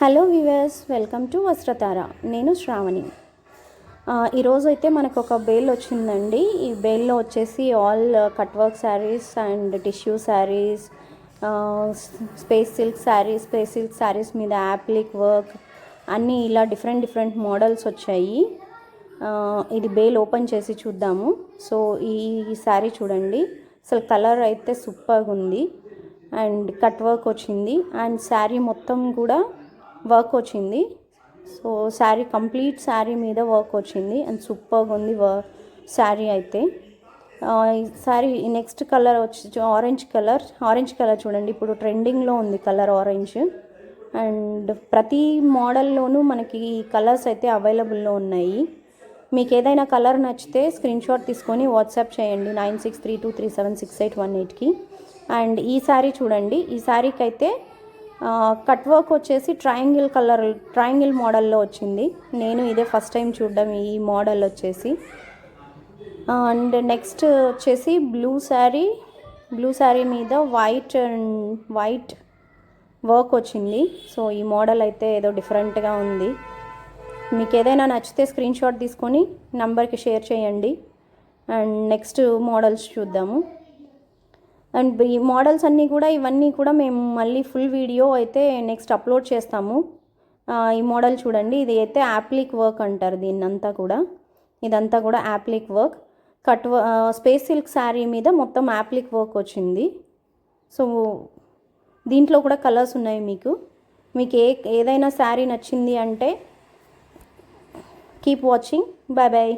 Hello viewers, welcome to Vastratara. నేను శ్రావణి. ఈరోజు అయితే మనకు ఒక బేల్ వచ్చిందండి. ఈ బేల్లో వచ్చేసి all cut work saris and tissue saris, space silk saris మీద యాప్లిక్ వర్క్ అన్నీ ఇలా డిఫరెంట్ మోడల్స్ వచ్చాయి. ఇది బేల్ ఓపెన్ చేసి చూద్దాము. సో ఈ శారీ చూడండి, అసలు కలర్ అయితే సూపర్గా ఉంది అండ్ కట్ వర్క్ వచ్చింది అండ్ శారీ మొత్తం కూడా వర్క్ వచ్చింది. సో శారీ కంప్లీట్ శారీ మీద వర్క్ వచ్చింది అండ్ సూపర్గా ఉంది శారీ అయితే. ఈ శారీ నెక్స్ట్ కలర్ వచ్చి ఆరెంజ్ కలర్ చూడండి, ఇప్పుడు ట్రెండింగ్లో ఉంది కలర్ ఆరెంజ్. అండ్ ప్రతి మోడల్లోనూ మనకి కలర్స్ అయితే అవైలబుల్లో ఉన్నాయి. మీకు ఏదైనా కలర్ నచ్చితే స్క్రీన్ షాట్ తీసుకొని వాట్సాప్ చేయండి 9632376818కి. అండ్ ఈ శారీ చూడండి, ఈ శారీకి అయితే కట్ వర్క్ వచ్చేసి ట్రయాంగిల్ మోడల్లో వచ్చింది. నేను ఇదే ఫస్ట్ టైం చూడడం ఈ మోడల్ వచ్చేసి. అండ్ నెక్స్ట్ వచ్చేసి బ్లూ శారీ మీద వైట్ వర్క్ వచ్చింది. సో ఈ మోడల్ అయితే ఏదో డిఫరెంట్గా ఉంది. మీకు ఏదైనా నచ్చితే స్క్రీన్ షాట్ తీసుకొని నంబర్కి షేర్ చేయండి. అండ్ నెక్స్ట్ మోడల్స్ చూద్దాము. అండ్ ఈ మోడల్స్ ఇవన్నీ కూడా మేము మళ్ళీ ఫుల్ వీడియో అయితే నెక్స్ట్ అప్లోడ్ చేస్తాము. ఈ మోడల్ చూడండి, ఇది అయితే యాప్లిక్ వర్క్ అంటారు దీన్నంతా కూడా. ఇదంతా కూడా appliqué work, space silk sari మీద మొత్తం యాప్లిక్ వర్క్ వచ్చింది. సో దీంట్లో కూడా కలర్స్ ఉన్నాయి. మీకు ఏదైనా శారీ నచ్చింది అంటే కీప్ వాచింగ్. బాయ్.